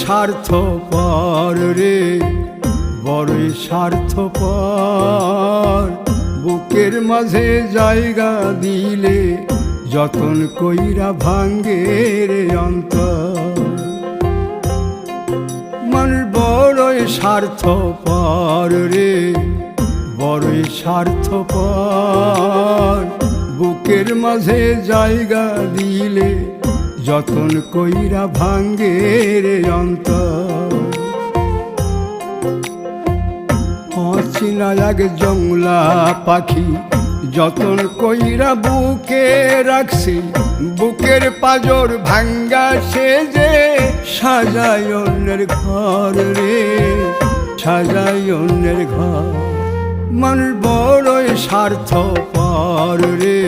স্বার্থপর রে, বড়ই স্বার্থপর। বুকের মাঝে জায়গা দিলে যতন কইরা ভাঙ্গে রে অন্তর। মানুষ বড়ই স্বার্থপর রে, বড়ই স্বার্থপর। বুকের মাঝে জায়গা দিলে যতন কইরা ভাঙ্গে রে অন্তর। অচিনা এক জংলা পাখি যতন কইরা বুকে রাখছি, বুকের পাজর ভাঙ্গা সে যে সাজায় অন্যের ঘর রে, সাজায় অন্যের ঘর। মানুষ বড়ই স্বার্থপর রে,